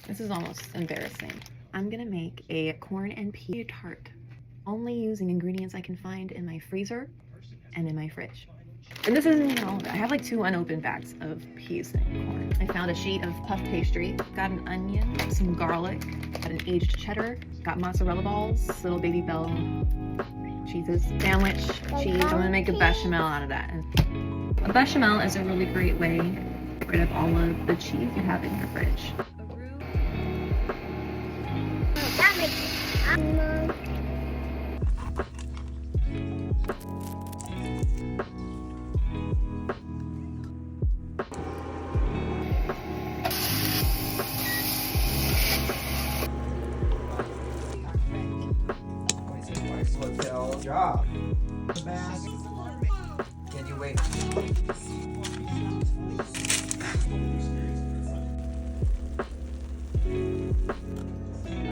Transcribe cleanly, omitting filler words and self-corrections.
This is almost embarrassing. I'm gonna make a corn and pea tart, only using ingredients I can find in my freezer and in my fridge. And this isn't even all of it. I have like 2 unopened bags of peas and corn. I found a sheet of puff pastry, got an onion, some garlic, got an aged cheddar, got mozzarella balls, little baby bell cheeses, sandwich cheese. I'm gonna make a bechamel out of that. And a bechamel is a really great way to get rid of all of the cheese you have in your fridge. That makes it. Hotel job. Mask.